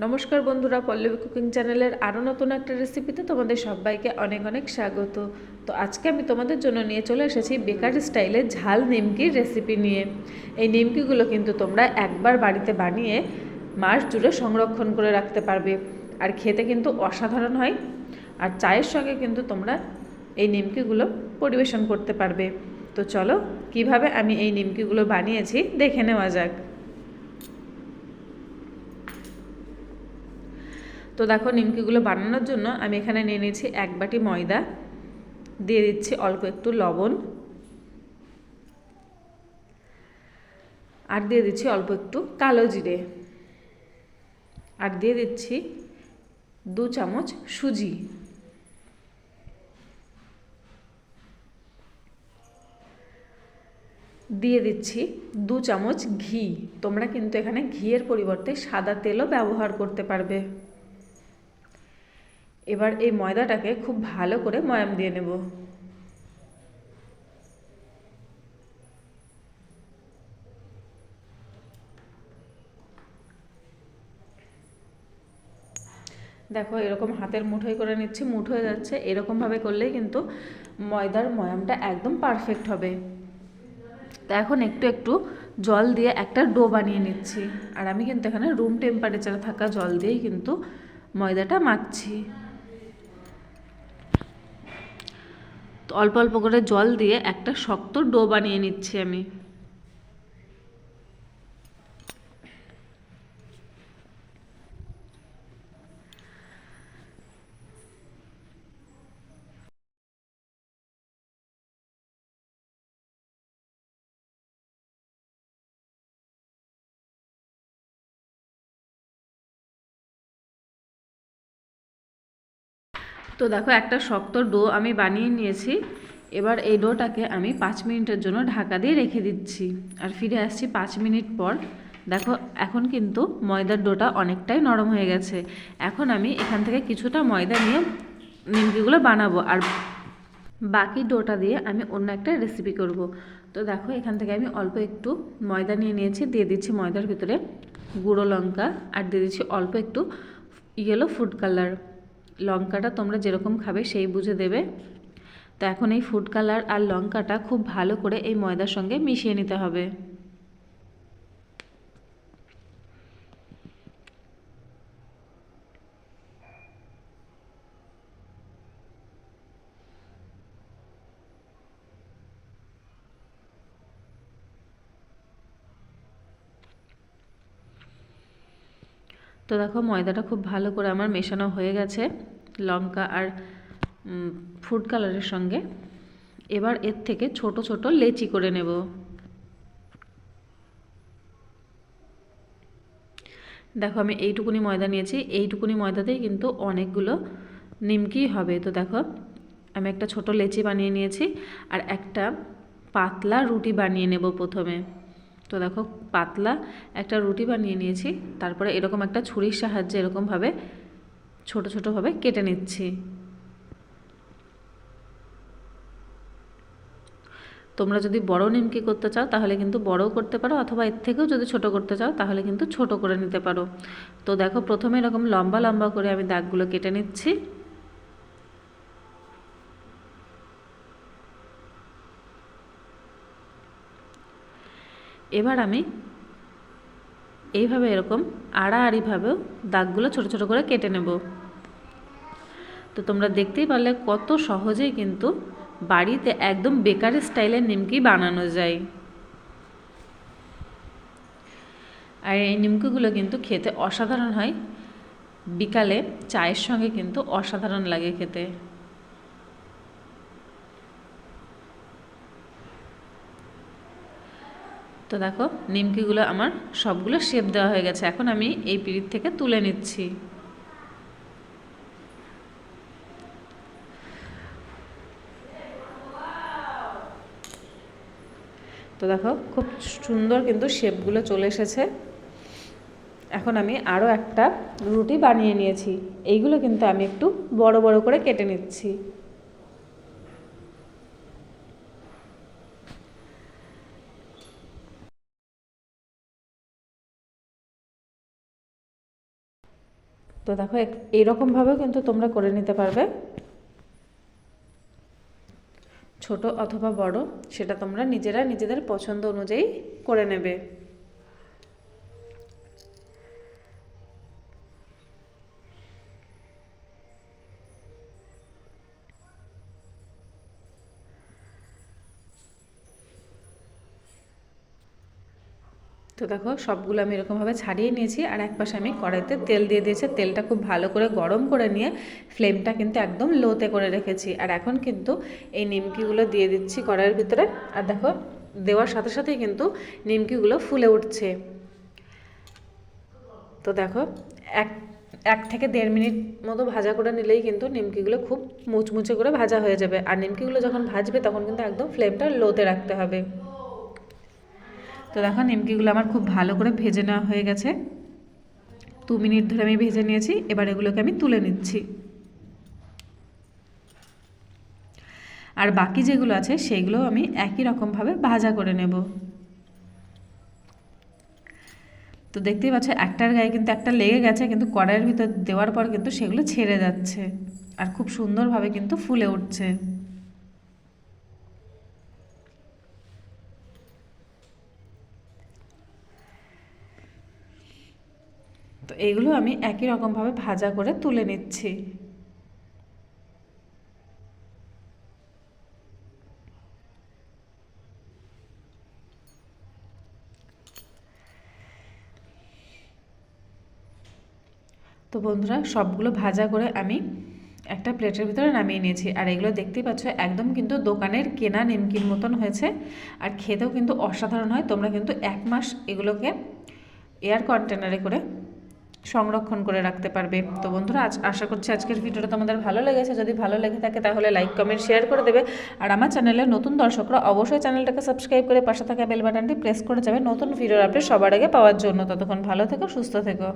নমস্কার বন্ধুরা, পল্লবী কুকিং চ্যানেলের আরও নতুন একটা রেসিপিতে তোমাদের সবাইকে অনেক অনেক স্বাগত। তো আজকে আমি তোমাদের জন্য নিয়ে চলে এসেছি বেকারি স্টাইলে ঝাল নিমকির রেসিপি নিয়ে। এই নিমকিগুলো কিন্তু তোমরা একবার বাড়িতে বানিয়ে মাস জুড়ে সংরক্ষণ করে রাখতে পারবে, আর খেতে কিন্তু অসাধারণ হয়। আর চায়ের সঙ্গে কিন্তু তোমরা এই নিমকিগুলো পরিবেশন করতে পারবে। তো চলো কিভাবে আমি এই নিমকিগুলো বানিয়েছি দেখে নেওয়া যাক। তো দেখো, নিমকিগুলো বানানোর জন্য আমি এখানে নিয়ে নিয়েছি 1 বাটি ময়দা, দিয়ে দিচ্ছি অল্প একটু লবণ, আর দিয়ে দিচ্ছি অল্প একটু কালো জিরে, আর দিয়ে দিচ্ছি 2 চামচ সুজি, দিয়ে দিচ্ছি 2 চামচ ঘি। তোমরা কিন্তু এখানে ঘিয়ের পরিবর্তে সাদা তেলও ব্যবহার করতে পারবে। এবার এই ময়দাটাকে খুব ভালো করে ময়াম দিয়ে নেব। দেখো, এরকম হাতের মুঠোয় করে নিচ্ছি, মুঠো হয়ে যাচ্ছে। এরকমভাবে করলেই কিন্তু ময়দার ময়ামটা একদম পারফেক্ট হবে। তো এখন একটু একটু জল দিয়ে একটা ডো বানিয়ে নিচ্ছি, আর আমি কিন্তু এখানে রুম টেম্পারেচারে থাকা জল দিয়েই কিন্তু ময়দাটা মাখছি। তো অল্প অল্প করে জল দিয়ে একটা শক্ত ডো বানিয়ে নিচ্ছি আমি। তো দেখো, একটা শক্ত ডো আমি বানিয়ে নিয়েছি। এবার এই ডোটাকে আমি 5 মিনিটের জন্য ঢাকা দিয়ে রেখে দিচ্ছি, আর ফিরে আসছি 5 মিনিট পর। দেখো, এখন কিন্তু ময়দার ডোটা অনেকটাই নরম হয়ে গেছে। এখন আমি এখান থেকে কিছুটা ময়দা নিয়ে নিমকিগুলো বানাবো, আর বাকি ডোটা দিয়ে আমি অন্য একটা রেসিপি করব। তো দেখো, এখান থেকে আমি অল্প একটু ময়দা নিয়ে নিয়েছি, দিয়ে দিচ্ছি ময়দার ভিতরে গুঁড়ো লঙ্কা, আর দিয়ে দিচ্ছি অল্প একটু ইয়েলো ফুড কালার। লঙ্কাটা তোমরা যেরকম খাবে সেই বুঝে দেবে। তো এখন এই ফুড কালার আর লঙ্কাটা খুব ভালো করে এই ময়দার সঙ্গে মিশিয়ে নিতে হবে। তো দেখো, ময়দাটা খুব ভালো করে আমার মেশানো হয়ে গেছে লঙ্কা আর ফুড কালারের সঙ্গে। এবার এর থেকে ছোট ছোট লেচি করে নেব। দেখো, আমি এইটুকুনি ময়দা নিয়েছি, এইটুকুনি ময়দাতেই কিন্তু অনেকগুলো নিমকি হবে। তো দেখো, আমি একটা ছোট লেচি বানিয়ে নিয়েছি, আর একটা পাতলা রুটি বানিয়ে নেব প্রথমে। তো দেখো, পাতলা একটা রুটি বানিয়ে নিয়েছি, তারপরে এরকম একটা ছুরির সাহায্যে এরকমভাবে ছোট ছোটোভাবে কেটে নিচ্ছি। তোমরা যদি বড় নিমকি করতে চাও তাহলে কিন্তু বড়ও করতে পারো, অথবা এর থেকেও যদি ছোট করতে চাও তাহলে কিন্তু ছোট করে নিতে পারো। তো দেখো, প্রথমে এরকম লম্বা লম্বা করে আমি দাগগুলো কেটে নিচ্ছি। এবার আমি এইভাবে এরকম আড়াআড়িভাবেও দাগগুলো ছোট ছোট করে কেটে নেব। তো তোমরা দেখতেই পারলে কত সহজেই কিন্তু বাড়িতে একদম বেকারি স্টাইলের নিমকি বানানো যায়। আর এই নিমকিগুলো কিন্তু খেতে অসাধারণ হয়, বিকালে চায়ের সঙ্গে কিন্তু অসাধারণ লাগে খেতে। তো দেখো, নিমকিগুলো আমার সবগুলো শেপ দেওয়া হয়ে গেছে। এখন আমি এই পিঁড়ির থেকে তুলে নিচ্ছি। তো দেখো, খুব সুন্দর কিন্তু শেপগুলো চলে এসেছে। এখন আমি আরও একটা রুটি বানিয়ে নিয়েছি। এইগুলো কিন্তু আমি একটু বড় বড় করে কেটে নিচ্ছি। তো দেখো এইরকমভাবেও কিন্তু তোমরা করে নিতে পারবে, ছোট অথবা বড়, সেটা তোমরা নিজেরা নিজেদের পছন্দ অনুযায়ী করে নেবে। তো দেখো সবগুলো আমি এরকমভাবে ছাড়িয়ে নিয়েছি, আর এক পাশে আমি কড়াইতে তেল দিয়ে দিয়েছি। তেলটা খুব ভালো করে গরম করে নিয়ে ফ্লেমটা কিন্তু একদম লোতে করে রেখেছি। আর এখন কিন্তু এই নিমকিগুলো দিয়ে দিচ্ছি কড়াইয়ের ভিতরে। আর দেখো দেওয়ার সাথে সাথেই কিন্তু নিমকিগুলো ফুলে উঠছে। তো দেখো এক থেকে 1.5 মিনিট মতো ভাজা করে নিলেই কিন্তু নিমকিগুলো খুব মুচমুচে করে ভাজা হয়ে যাবে। আর নিমকিগুলো যখন ভাজবে তখন কিন্তু একদম ফ্লেমটা লোতে রাখতে হবে। তো দেখো নিমকিগুলো আমার খুব ভালো করে ভেজে নেওয়া হয়ে গেছে। 2 মিনিট ধরে আমি ভেজে নিয়েছি। এবার এগুলোকে আমি তুলে নিচ্ছি। আর বাকি যেগুলো আছে সেগুলো আমি একই রকমভাবে ভাজা করে নেব। তো দেখতেই পাচ্ছ একটার গায়ে কিন্তু একটা লেগে গেছে, কিন্তু কড়াইয়ের ভিতর দেওয়ার পর কিন্তু সেগুলো ছেড়ে যাচ্ছে আর খুব সুন্দরভাবে কিন্তু ফুলে উঠছে। তো এইগুলো আমি একই রকমভাবে ভাজা করে তুলে নিচ্ছি। তো বন্ধুরা সবগুলো ভাজা করে আমি একটা প্লেটের ভিতরে নামিয়ে নিয়েছি। আর এগুলো দেখতেই পাচ্ছ একদম কিন্তু দোকানের কেনা নিমকির মতন হয়েছে, আর খেতেও কিন্তু অসাধারণ হয়। তোমরা কিন্তু 1 মাস এগুলোকে এয়ার কন্টেনারে করে সংরক্ষণ করে রাখতে পারবে। তো বন্ধুরা আশা করছি আজকের ভিডিওটা তোমাদের ভালো লেগেছে। যদি ভালো লেগে থাকে তাহলে লাইক কমেন্ট শেয়ার করে দেবে। আর আমার চ্যানেলে নতুন দর্শকরা অবশ্যই চ্যানেলটাকে সাবস্ক্রাইব করে পাশে থাকা বেল বাটনটি প্রেস করে যাবে নতুন ভিডিওর আপডেট সবার আগে পাওয়ার জন্য। ততক্ষণ ভালো থেকো, সুস্থ থেকো।